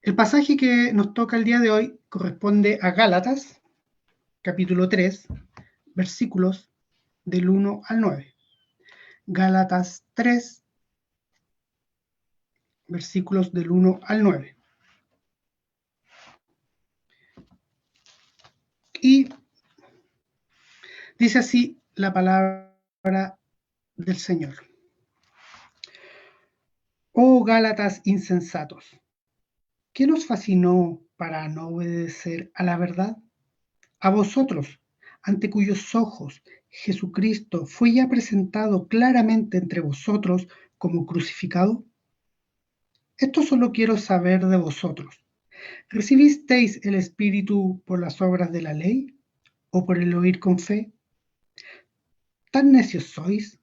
El pasaje que nos toca el día de hoy corresponde a Gálatas, capítulo 3, versículos del 1 al 9. Gálatas 3, versículos del 1 al 9. Y dice así la palabra del Señor. Oh Gálatas insensatos, ¿qué nos fascinó para no obedecer a la verdad? A vosotros, ante cuyos ojos Jesucristo fue ya presentado claramente entre vosotros como crucificado. Esto solo quiero saber de vosotros. ¿Recibisteis el Espíritu por las obras de la ley o por el oír con fe? ¿Tan necios sois?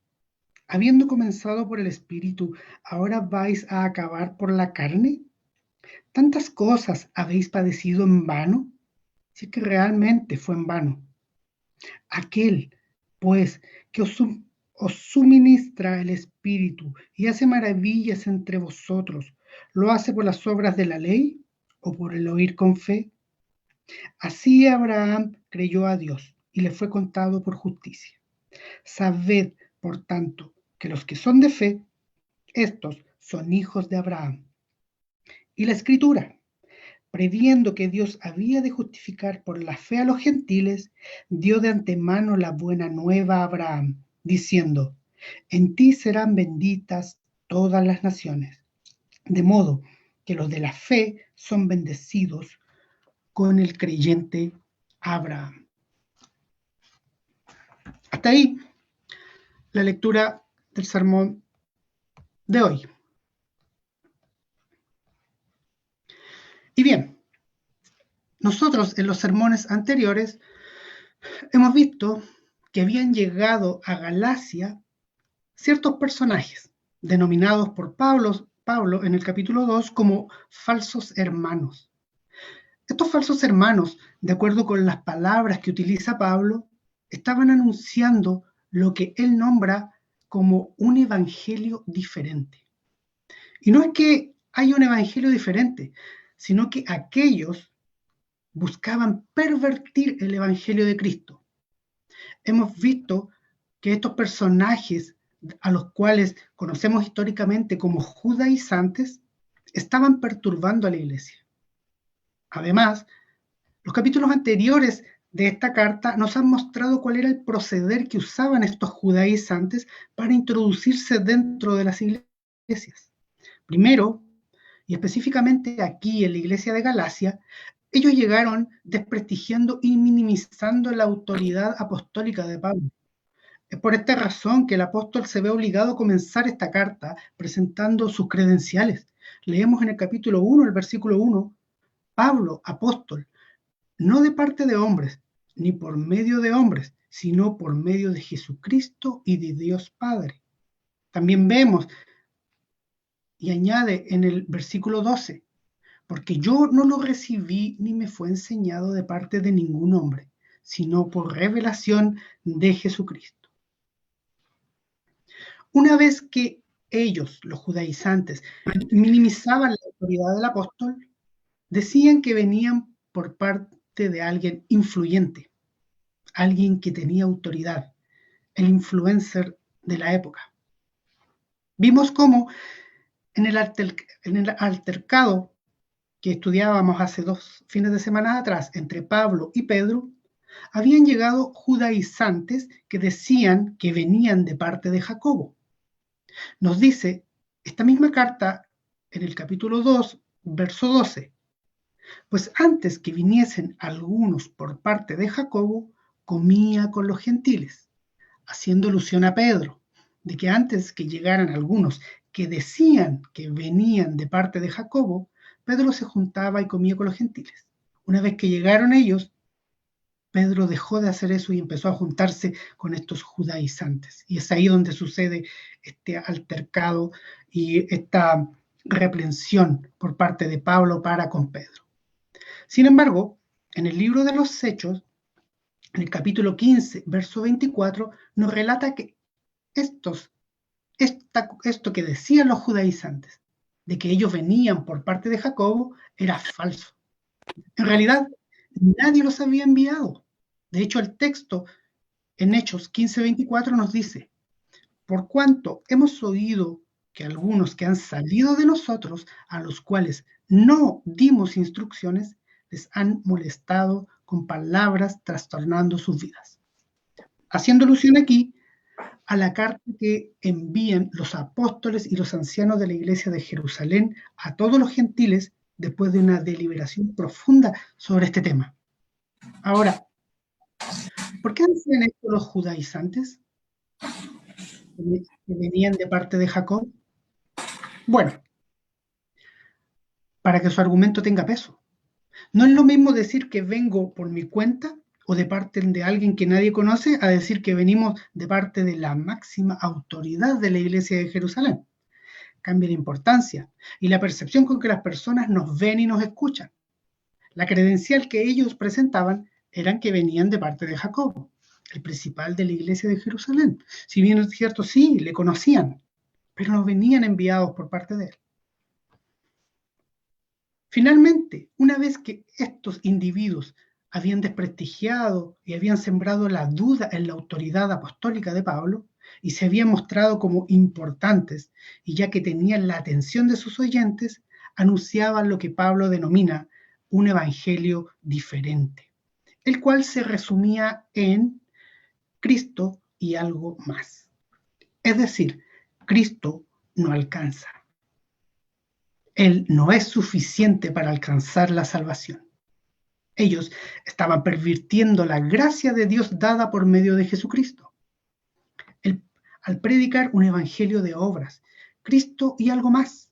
Habiendo comenzado por el Espíritu, ¿ahora vais a acabar por la carne? ¿Tantas cosas habéis padecido en vano? Si es que realmente fue en vano. Aquel, pues, que os suministra el Espíritu y hace maravillas entre vosotros, ¿lo hace por las obras de la ley o por el oír con fe? Así Abraham creyó a Dios y le fue contado por justicia. Sabed, por tanto, que los que son de fe, estos son hijos de Abraham. Y la Escritura, previendo que Dios había de justificar por la fe a los gentiles, dio de antemano la buena nueva a Abraham, diciendo: en ti serán benditas todas las naciones. De modo que los de la fe son bendecidos con el creyente Abraham. Hasta ahí la lectura del sermón de hoy. Y bien, nosotros en los sermones anteriores hemos visto que habían llegado a Galacia ciertos personajes denominados por Pablo en el capítulo 2 como falsos hermanos. Estos falsos hermanos, de acuerdo con las palabras que utiliza Pablo, estaban anunciando lo que él nombra como un evangelio diferente. Y no es que haya un evangelio diferente, sino que aquellos buscaban pervertir el evangelio de Cristo. Hemos visto que estos personajes, a los cuales conocemos históricamente como judaizantes, estaban perturbando a la iglesia. Además, los capítulos anteriores de esta carta nos han mostrado cuál era el proceder que usaban estos judaizantes para introducirse dentro de las iglesias. Primero, y específicamente aquí en la iglesia de Galacia, ellos llegaron desprestigiando y minimizando la autoridad apostólica de Pablo. Es por esta razón que el apóstol se ve obligado a comenzar esta carta presentando sus credenciales. Leemos en el capítulo 1, el versículo 1, Pablo, apóstol, no de parte de hombres, ni por medio de hombres, sino por medio de Jesucristo y de Dios Padre. También vemos y añade en el versículo 12, porque yo no lo recibí ni me fue enseñado de parte de ningún hombre, sino por revelación de Jesucristo. Una vez que ellos, los judaizantes, minimizaban la autoridad del apóstol, decían que venían por parte de alguien influyente, alguien que tenía autoridad, el influencer de la época. Vimos cómo en el altercado que estudiábamos hace 2 fines de semana atrás entre Pablo y Pedro, habían llegado judaizantes que decían que venían de parte de Jacobo. Nos dice esta misma carta en el capítulo 2, verso 12. Pues antes que viniesen algunos por parte de Jacobo, comía con los gentiles, haciendo alusión a Pedro, de que antes que llegaran algunos que decían que venían de parte de Jacobo, Pedro se juntaba y comía con los gentiles. Una vez que llegaron ellos, Pedro dejó de hacer eso y empezó a juntarse con estos judaizantes. Y es ahí donde sucede este altercado y esta reprensión por parte de Pablo para con Pedro. Sin embargo, en el libro de los Hechos, en el capítulo 15, verso 24, nos relata que esto que decían los judaizantes de que ellos venían por parte de Jacobo era falso. En realidad, nadie los había enviado. De hecho, el texto en Hechos 15:24 nos dice: por cuanto hemos oído que algunos que han salido de nosotros, a los cuales no dimos instrucciones, les han molestado con palabras, trastornando sus vidas. Haciendo alusión aquí a la carta que envían los apóstoles y los ancianos de la iglesia de Jerusalén a todos los gentiles después de una deliberación profunda sobre este tema. Ahora, ¿por qué decían esto los judaizantes que venían de parte de Jacob? Bueno, para que su argumento tenga peso. No es lo mismo decir que vengo por mi cuenta o de parte de alguien que nadie conoce a decir que venimos de parte de la máxima autoridad de la iglesia de Jerusalén. Cambia la importancia y la percepción con que las personas nos ven y nos escuchan. La credencial que ellos presentaban eran que venían de parte de Jacobo, el principal de la iglesia de Jerusalén. Si bien es cierto, sí, le conocían, pero no venían enviados por parte de él. Finalmente, una vez que estos individuos habían desprestigiado y habían sembrado la duda en la autoridad apostólica de Pablo y se habían mostrado como importantes, y ya que tenían la atención de sus oyentes, anunciaban lo que Pablo denomina un evangelio diferente, el cual se resumía en Cristo y algo más. Es decir, Cristo no alcanza. Él no es suficiente para alcanzar la salvación. Ellos estaban pervirtiendo la gracia de Dios dada por medio de Jesucristo. Al predicar un evangelio de obras, Cristo y algo más.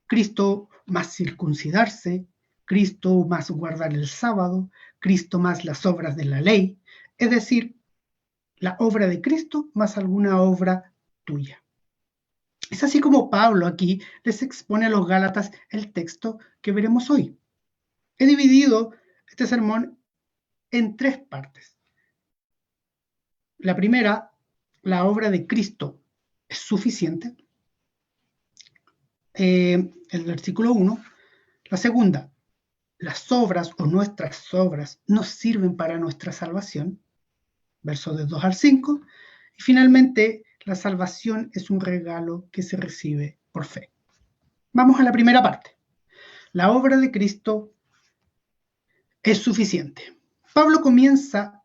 Cristo más circuncidarse, Cristo más guardar el sábado, Cristo más las obras de la ley, es decir, la obra de Cristo más alguna obra tuya. Es así como Pablo aquí les expone a los Gálatas el texto que veremos hoy. He dividido este sermón en 3 partes. La primera, la obra de Cristo es suficiente. El versículo 1. La segunda, las obras o nuestras obras nos sirven para nuestra salvación. Versos de 2 al 5. Y finalmente, la salvación es un regalo que se recibe por fe. Vamos a la primera parte. La obra de Cristo es suficiente. Pablo comienza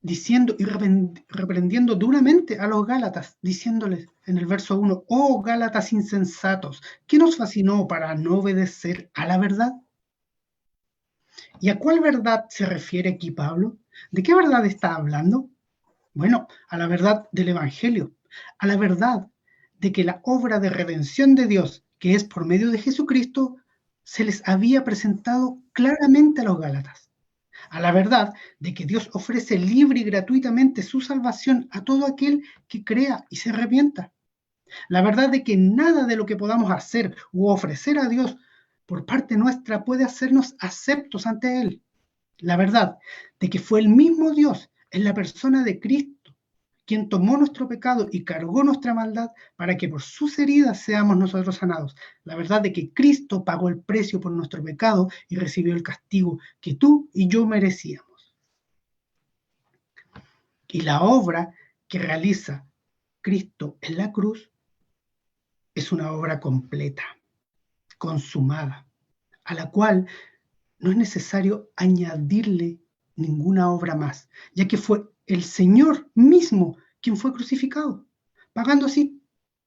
diciendo y reprendiendo duramente a los Gálatas, diciéndoles en el verso 1, oh Gálatas insensatos, ¿qué nos fascinó para no obedecer a la verdad? ¿Y a cuál verdad se refiere aquí Pablo? ¿De qué verdad está hablando? Bueno, a la verdad del Evangelio, a la verdad de que la obra de redención de Dios, que es por medio de Jesucristo, se les había presentado claramente a los Gálatas. A la verdad de que Dios ofrece libre y gratuitamente su salvación a todo aquel que crea y se arrepienta. La verdad de que nada de lo que podamos hacer u ofrecer a Dios por parte nuestra puede hacernos aceptos ante Él. La verdad de que fue el mismo Dios en la persona de Cristo quien tomó nuestro pecado y cargó nuestra maldad para que por sus heridas seamos nosotros sanados. La verdad de que Cristo pagó el precio por nuestro pecado y recibió el castigo que tú y yo merecíamos. Y la obra que realiza Cristo en la cruz es una obra completa, consumada, a la cual no es necesario añadirle ninguna obra más, ya que fue el Señor mismo quien fue crucificado, pagando así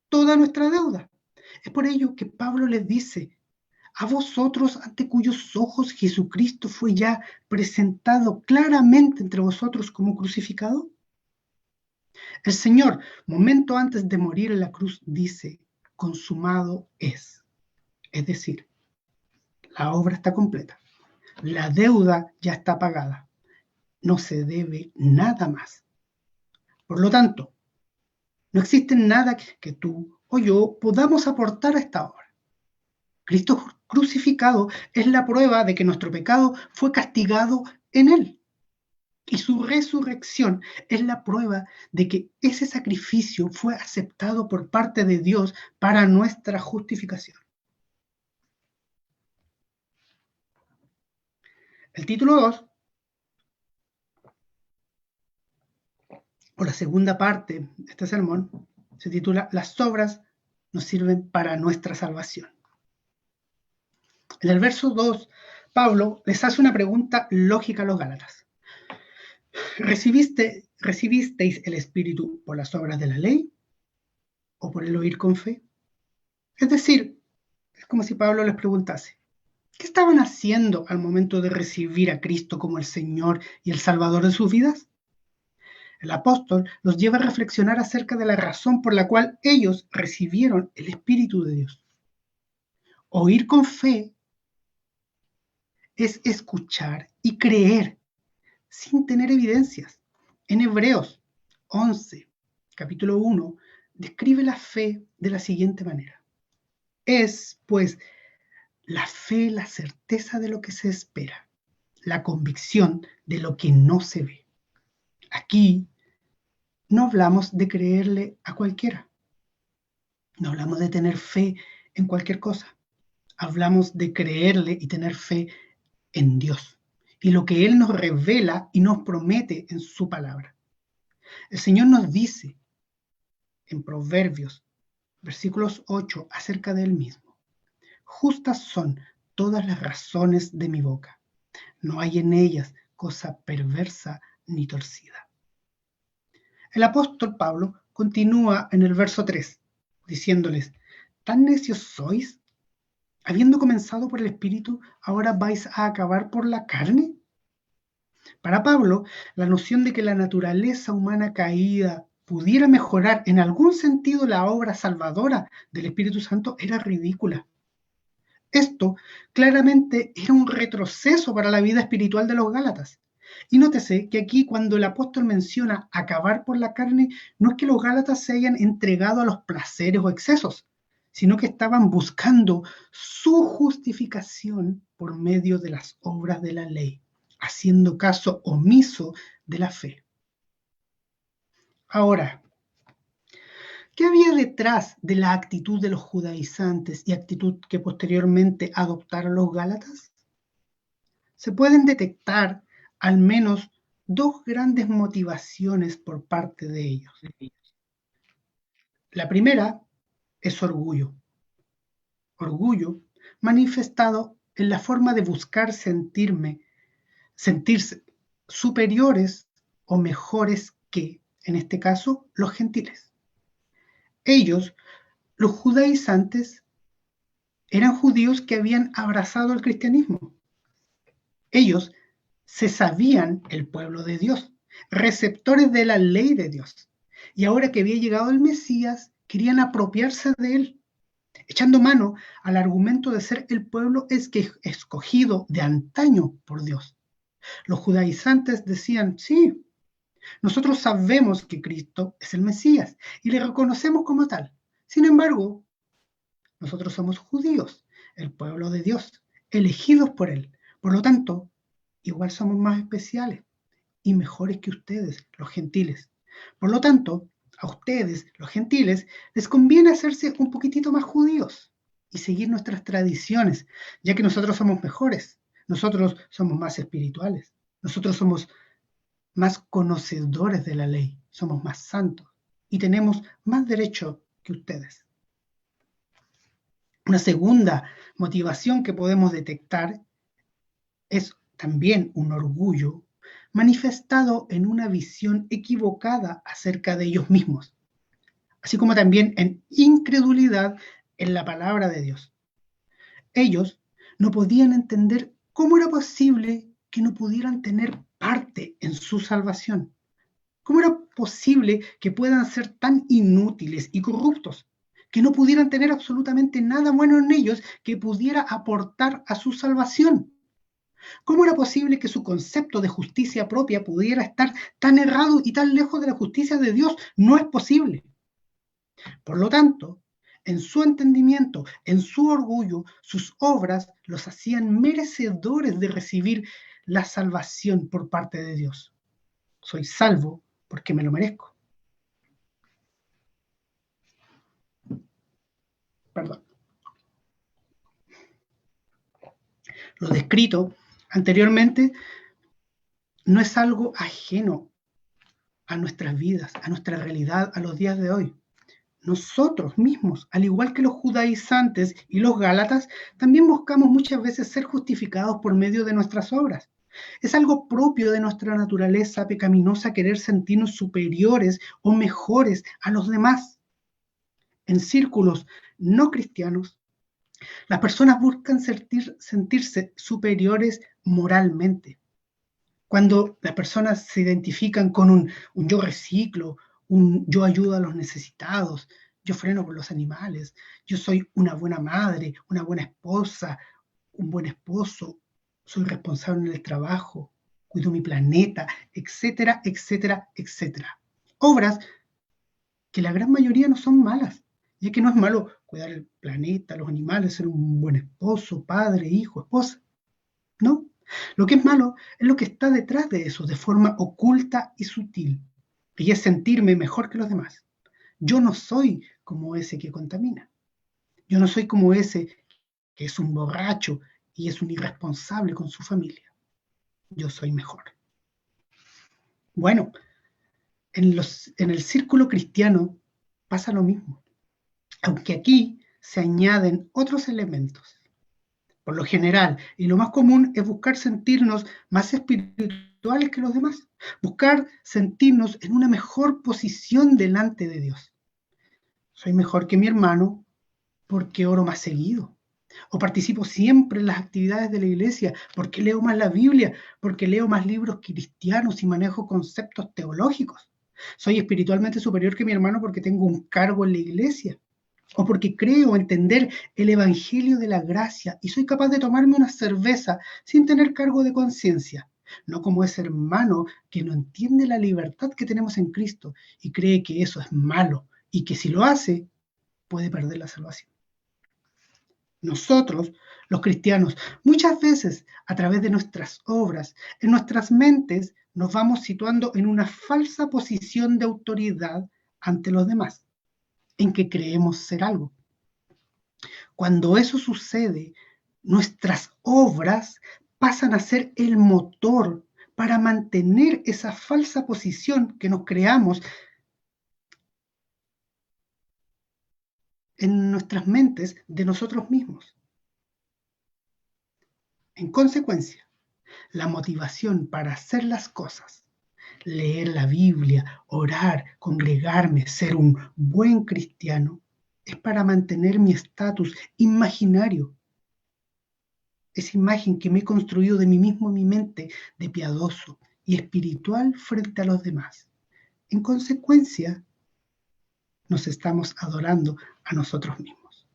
toda nuestra deuda. Es por ello que Pablo les dice, a vosotros ante cuyos ojos Jesucristo fue ya presentado claramente entre vosotros como crucificado. El Señor, momento antes de morir en la cruz, dice, consumado es. Es decir, la obra está completa. La deuda ya está pagada. No se debe nada más. Por lo tanto, no existe nada que tú o yo podamos aportar a esta obra. Cristo crucificado es la prueba de que nuestro pecado fue castigado en Él. Y su resurrección es la prueba de que ese sacrificio fue aceptado por parte de Dios para nuestra justificación. El título 2, o la segunda parte de este sermón, se titula Las obras nos sirven para nuestra salvación. En el verso 2, Pablo les hace una pregunta lógica a los Gálatas. ¿Recibisteis el Espíritu por las obras de la ley o por el oír con fe? Es decir, es como si Pablo les preguntase, ¿qué estaban haciendo al momento de recibir a Cristo como el Señor y el Salvador de sus vidas? El apóstol los lleva a reflexionar acerca de la razón por la cual ellos recibieron el Espíritu de Dios. Oír con fe es escuchar y creer sin tener evidencias. En Hebreos 11, capítulo 1, describe la fe de la siguiente manera. Es, pues, la fe la certeza de lo que se espera, la convicción de lo que no se ve. Aquí no hablamos de creerle a cualquiera, no hablamos de tener fe en cualquier cosa, hablamos de creerle y tener fe en Dios y lo que Él nos revela y nos promete en su palabra. El Señor nos dice en Proverbios, versículos 8, acerca de Él mismo. Justas son todas las razones de mi boca. No hay en ellas cosa perversa ni torcida. El apóstol Pablo continúa en el verso 3, diciéndoles, ¿tan necios sois? Habiendo comenzado por el Espíritu, ¿ahora vais a acabar por la carne? Para Pablo, la noción de que la naturaleza humana caída pudiera mejorar en algún sentido la obra salvadora del Espíritu Santo era ridícula. Esto claramente era un retroceso para la vida espiritual de los Gálatas. Y nótese que aquí cuando el apóstol menciona acabar por la carne, no es que los Gálatas se hayan entregado a los placeres o excesos, sino que estaban buscando su justificación por medio de las obras de la ley, haciendo caso omiso de la fe. Ahora, ¿qué había detrás de la actitud de los judaizantes y actitud que posteriormente adoptaron los gálatas? Se pueden detectar al menos dos grandes motivaciones por parte de ellos. La primera es orgullo. Orgullo manifestado en la forma de buscar sentirse superiores o mejores que, en este caso, los gentiles. Ellos, los judaizantes, eran judíos que habían abrazado el cristianismo. Ellos se sabían el pueblo de Dios, receptores de la ley de Dios. Y ahora que había llegado el Mesías, querían apropiarse de él, echando mano al argumento de ser el pueblo escogido de antaño por Dios. Los judaizantes decían, sí, nosotros sabemos que Cristo es el Mesías y le reconocemos como tal. Sin embargo, nosotros somos judíos, el pueblo de Dios, elegidos por Él. Por lo tanto, igual somos más especiales y mejores que ustedes, los gentiles. Por lo tanto, a ustedes, los gentiles, les conviene hacerse un poquitito más judíos y seguir nuestras tradiciones, ya que nosotros somos mejores, nosotros somos más espirituales, nosotros somos más conocedores de la ley, somos más santos y tenemos más derecho que ustedes. Una segunda motivación que podemos detectar es también un orgullo manifestado en una visión equivocada acerca de ellos mismos, así como también en incredulidad en la palabra de Dios. Ellos no podían entender cómo era posible que no pudieran tener parte en su salvación. ¿Cómo era posible que puedan ser tan inútiles y corruptos? Que no pudieran tener absolutamente nada bueno en ellos que pudiera aportar a su salvación. ¿Cómo era posible que su concepto de justicia propia pudiera estar tan errado y tan lejos de la justicia de Dios? No es posible. Por lo tanto, en su entendimiento, en su orgullo, sus obras los hacían merecedores de recibir la salvación por parte de Dios. Soy salvo porque me lo merezco. Perdón. Lo descrito anteriormente, no es algo ajeno a nuestras vidas, a nuestra realidad, a los días de hoy. Nosotros mismos, al igual que los judaizantes y los gálatas, también buscamos muchas veces ser justificados por medio de nuestras obras. Es algo propio de nuestra naturaleza pecaminosa querer sentirnos superiores o mejores a los demás. En círculos no cristianos, las personas buscan sentirse superiores moralmente. Cuando las personas se identifican con un yo reciclo, un yo ayudo a los necesitados, yo freno por los animales, yo soy una buena madre, una buena esposa, un buen esposo, soy responsable en el trabajo, cuido mi planeta, etcétera, etcétera, etcétera. Obras que la gran mayoría no son malas, ya que no es malo cuidar el planeta, los animales, ser un buen esposo, padre, hijo, esposa. No, lo que es malo es lo que está detrás de eso, de forma oculta y sutil, y es sentirme mejor que los demás. Yo no soy como ese que contamina. Yo no soy como ese que es un borracho y es un irresponsable con su familia. Yo soy mejor. Bueno, en el círculo cristiano pasa lo mismo, aunque aquí se añaden otros elementos. Por lo general, y lo más común es buscar sentirnos más espirituales que los demás, buscar sentirnos en una mejor posición delante de Dios. Soy mejor que mi hermano porque oro más seguido, o participo siempre en las actividades de la iglesia porque leo más la Biblia, porque leo más libros cristianos y manejo conceptos teológicos. Soy espiritualmente superior que mi hermano porque tengo un cargo en la iglesia, o porque creo entender el evangelio de la gracia y soy capaz de tomarme una cerveza sin tener cargo de conciencia, no como ese hermano que no entiende la libertad que tenemos en Cristo y cree que eso es malo y que si lo hace puede perder la salvación. Nosotros, los cristianos, muchas veces a través de nuestras obras, en nuestras mentes, nos vamos situando en una falsa posición de autoridad ante los demás, en que creemos ser algo. Cuando eso sucede, nuestras obras pasan a ser el motor para mantener esa falsa posición que nos creamos en nuestras mentes de nosotros mismos. En consecuencia, la motivación para hacer las cosas, leer la Biblia, orar, congregarme, ser un buen cristiano, es para mantener mi estatus imaginario, esa imagen que me he construido de mí mismo en mi mente, de piadoso y espiritual frente a los demás. En consecuencia, nos estamos adorando a nosotros mismos.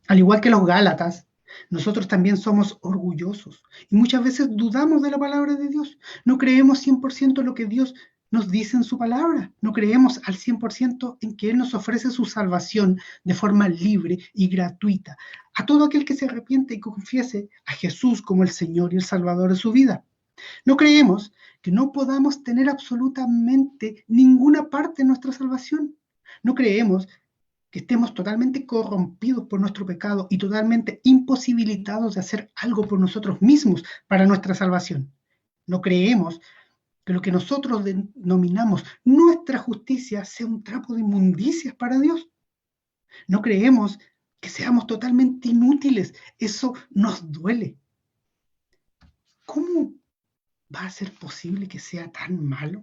Al igual que los Gálatas, nosotros también somos orgullosos y muchas veces dudamos de la palabra de Dios. No creemos 100% en lo que Dios nos dice en su palabra. No creemos al 100% en que Él nos ofrece su salvación de forma libre y gratuita a todo aquel que se arrepiente y confiese a Jesús como el Señor y el Salvador de su vida. No creemos que no podamos tener absolutamente ninguna parte en nuestra salvación. No creemos que estemos totalmente corrompidos por nuestro pecado y totalmente imposibilitados de hacer algo por nosotros mismos para nuestra salvación. No creemos que lo que nosotros denominamos nuestra justicia sea un trapo de inmundicias para Dios. No creemos que seamos totalmente inútiles. Eso nos duele. ¿Cómo va a ser posible que sea tan malo?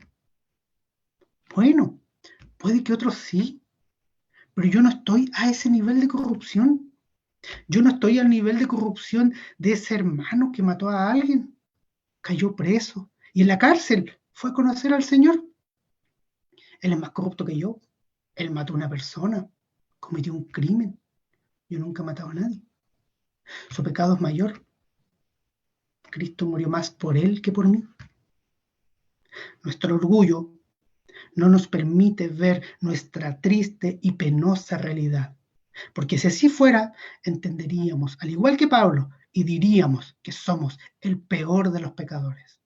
Bueno, puede que otros sí, pero yo no estoy a ese nivel de corrupción. Yo no estoy al nivel de corrupción de ese hermano que mató a alguien, cayó preso y en la cárcel fue a conocer al Señor. Él es más corrupto que yo. Él mató a una persona, cometió un crimen. Yo nunca he matado a nadie. Su pecado es mayor. Cristo murió más por él que por mí. Nuestro orgullo no nos permite ver nuestra triste y penosa realidad. Porque si así fuera, entenderíamos, al igual que Pablo, y diríamos que somos el peor de los pecadores.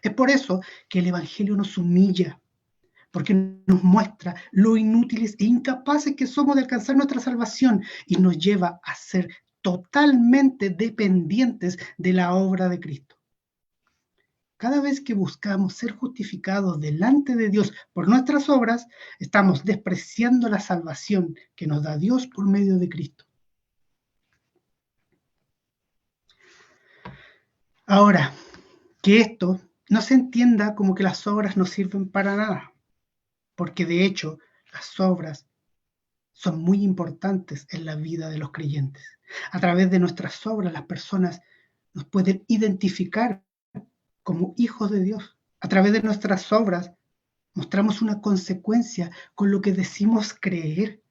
Es por eso que el Evangelio nos humilla, porque nos muestra lo inútiles e incapaces que somos de alcanzar nuestra salvación y nos lleva a ser totalmente dependientes de la obra de Cristo. Cada vez que buscamos ser justificados delante de Dios por nuestras obras, estamos despreciando la salvación que nos da Dios por medio de Cristo. Ahora, que esto no se entienda como que las obras no sirven para nada, porque de hecho las obras son muy importantes en la vida de los creyentes. A través de nuestras obras las personas nos pueden identificar como hijos de Dios. A través de nuestras obras mostramos una consecuencia con lo que decimos creer.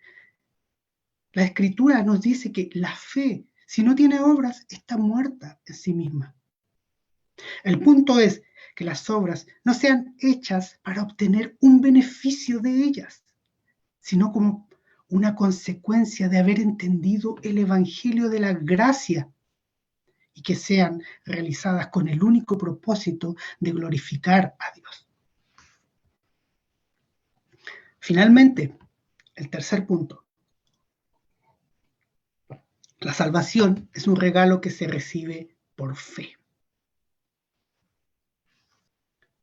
La Escritura nos dice que la fe, si no tiene obras, está muerta en sí misma. El punto es que las obras no sean hechas para obtener un beneficio de ellas, sino como una consecuencia de haber entendido el Evangelio de la gracia y que sean realizadas con el único propósito de glorificar a Dios. Finalmente, el tercer punto. La salvación es un regalo que se recibe por fe.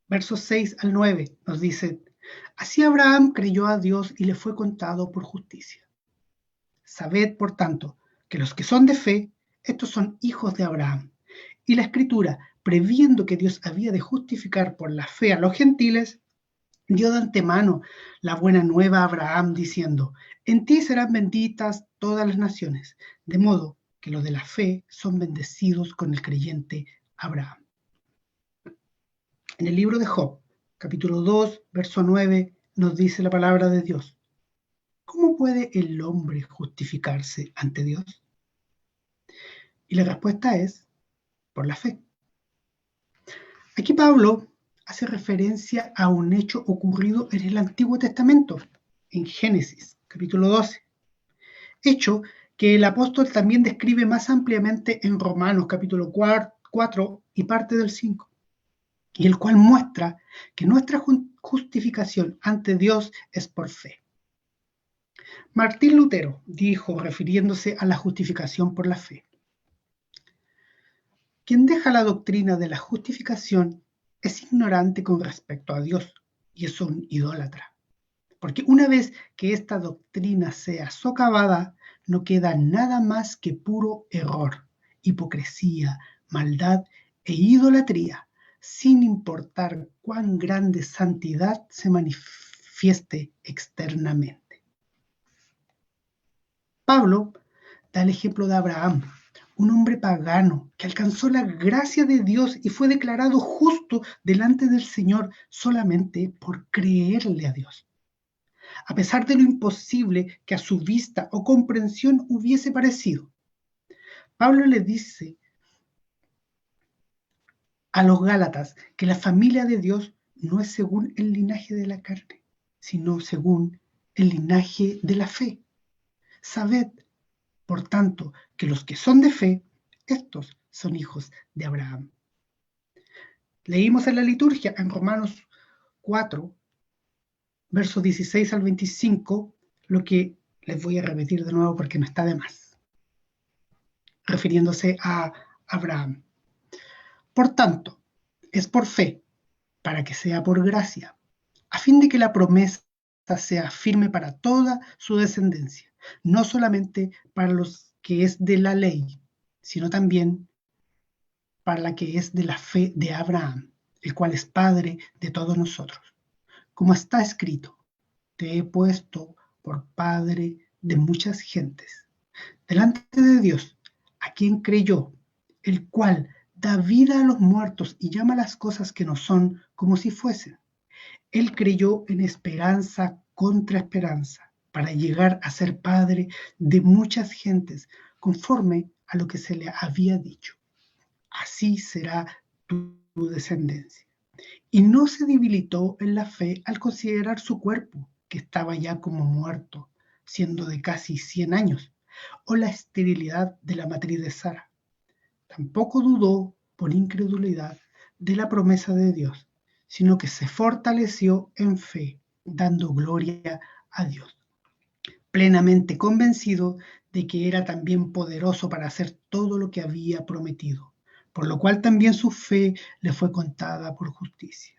Versos 6 al 9 nos dicen: así Abraham creyó a Dios y le fue contado por justicia. Sabed, por tanto, que los que son de fe, estos son hijos de Abraham. Y la Escritura, previendo que Dios había de justificar por la fe a los gentiles, dio de antemano la buena nueva a Abraham, diciendo: en ti serán benditas todas las naciones, de modo que los de la fe son bendecidos con el creyente Abraham. En el libro de Job, capítulo 2, verso 9, nos dice la palabra de Dios: ¿cómo puede el hombre justificarse ante Dios? Y la respuesta es: por la fe. Aquí Pablo hace referencia a un hecho ocurrido en el Antiguo Testamento, en Génesis, capítulo 12. Hecho que el apóstol también describe más ampliamente en Romanos, capítulo 4 y parte del 5. Y el cual muestra que nuestra justificación ante Dios es por fe. Martín Lutero dijo, refiriéndose a la justificación por la fe: quien deja la doctrina de la justificación es ignorante con respecto a Dios y es un idólatra. Porque una vez que esta doctrina sea socavada, no queda nada más que puro error, hipocresía, maldad e idolatría, sin importar cuán grande santidad se manifieste externamente. Pablo da el ejemplo de Abraham, un hombre pagano que alcanzó la gracia de Dios y fue declarado justo delante del Señor solamente por creerle a Dios, a pesar de lo imposible que a su vista o comprensión hubiese parecido. Pablo le dice a los Gálatas que la familia de Dios no es según el linaje de la carne, sino según el linaje de la fe. Sabed, por tanto, que los que son de fe, estos son hijos de Abraham. Leímos en la liturgia, en Romanos 4, versos 16 al 25, lo que les voy a repetir de nuevo porque no está de más, refiriéndose a Abraham. Por tanto, es por fe, para que sea por gracia, a fin de que la promesa sea firme para toda su descendencia, no solamente para los que es de la ley, sino también para la que es de la fe de Abraham, el cual es Padre de todos nosotros. Como está escrito: te he puesto por Padre de muchas gentes, delante de Dios, a quien creyó, el cual da vida a los muertos y llama las cosas que no son como si fuesen. Él creyó en esperanza contra esperanza, para llegar a ser padre de muchas gentes, conforme a lo que se le había dicho: así será tu descendencia. Y no se debilitó en la fe al considerar su cuerpo, que estaba ya como muerto, siendo de casi 100 años, o la esterilidad de la matriz de Sara. Tampoco dudó por incredulidad de la promesa de Dios, sino que se fortaleció en fe, dando gloria a Dios, plenamente convencido de que era también poderoso para hacer todo lo que había prometido, por lo cual también su fe le fue contada por justicia.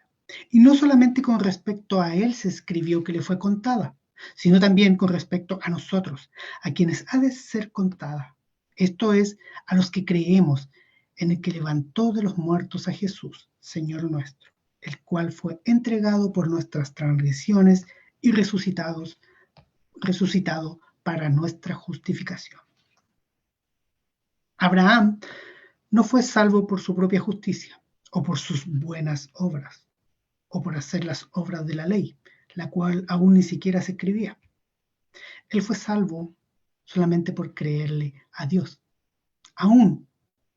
Y no solamente con respecto a él se escribió que le fue contada, sino también con respecto a nosotros, a quienes ha de ser contada. Esto es, a los que creemos en el que levantó de los muertos a Jesús, Señor nuestro, el cual fue entregado por nuestras transgresiones y resucitado para nuestra justificación. Abraham no fue salvo por su propia justicia o por sus buenas obras o por hacer las obras de la ley, la cual aún ni siquiera se escribía. Él fue salvo solamente por creerle a Dios. Aún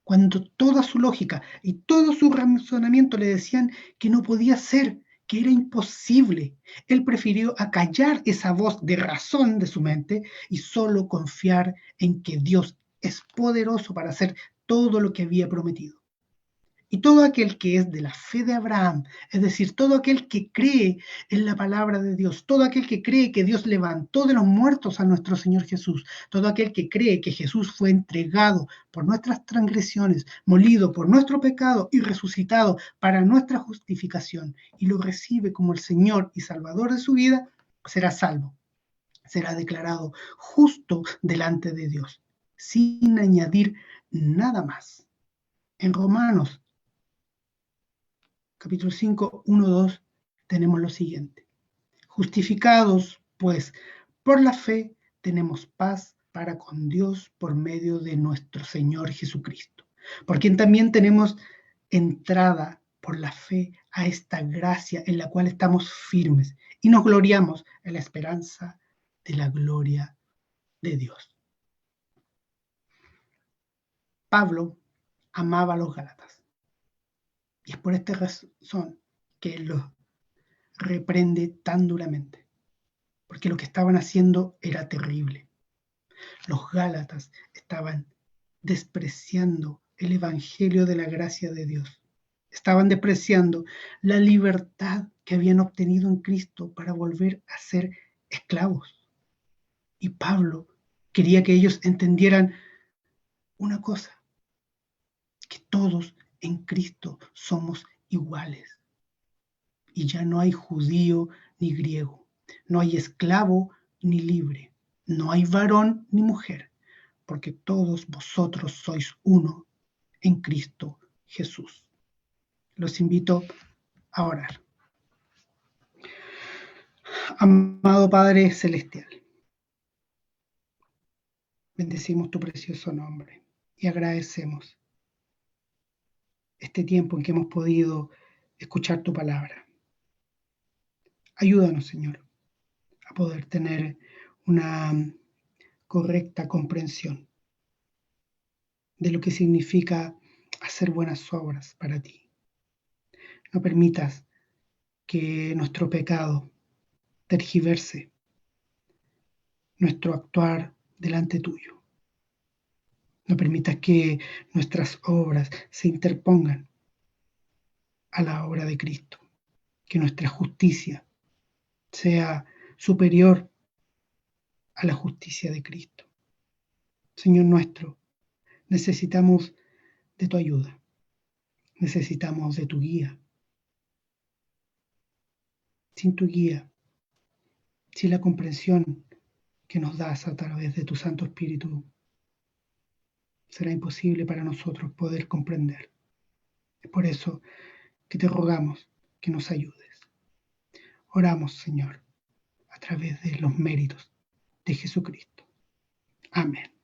cuando toda su lógica y todo su razonamiento le decían que no podía ser, que era imposible, él prefirió acallar esa voz de razón de su mente y solo confiar en que Dios es poderoso para hacer todo lo que había prometido. Y todo aquel que es de la fe de Abraham, es decir, todo aquel que cree en la palabra de Dios, todo aquel que cree que Dios levantó de los muertos a nuestro Señor Jesús, todo aquel que cree que Jesús fue entregado por nuestras transgresiones, molido por nuestro pecado y resucitado para nuestra justificación, y lo recibe como el Señor y Salvador de su vida, será salvo, será declarado justo delante de Dios, sin añadir nada más. En Romanos capítulo 5, 1, 2, tenemos lo siguiente. Justificados, pues, por la fe, tenemos paz para con Dios por medio de nuestro Señor Jesucristo, por quien también tenemos entrada por la fe a esta gracia en la cual estamos firmes y nos gloriamos en la esperanza de la gloria de Dios. Pablo amaba a los Gálatas y es por esta razón que él los reprende tan duramente, porque lo que estaban haciendo era terrible. Los Gálatas estaban despreciando el evangelio de la gracia de Dios. Estaban despreciando la libertad que habían obtenido en Cristo para volver a ser esclavos. Y Pablo quería que ellos entendieran una cosa, que todos en Cristo somos iguales. Y ya no hay judío ni griego, no hay esclavo ni libre, no hay varón ni mujer, porque todos vosotros sois uno en Cristo Jesús. Los invito a orar. Amado Padre Celestial, bendecimos tu precioso nombre y agradecemos este tiempo en que hemos podido escuchar tu palabra. Ayúdanos, Señor, a poder tener una correcta comprensión de lo que significa hacer buenas obras para ti. No permitas que nuestro pecado tergiverse nuestro actuar delante tuyo. No permitas que nuestras obras se interpongan a la obra de Cristo. Que nuestra justicia sea superior a la justicia de Cristo. Señor nuestro, necesitamos de tu ayuda. Necesitamos de tu guía. Sin tu guía, sin la comprensión que nos das a través de tu Santo Espíritu, será imposible para nosotros poder comprender. Es por eso que te rogamos que nos ayudes. Oramos, Señor, a través de los méritos de Jesucristo. Amén.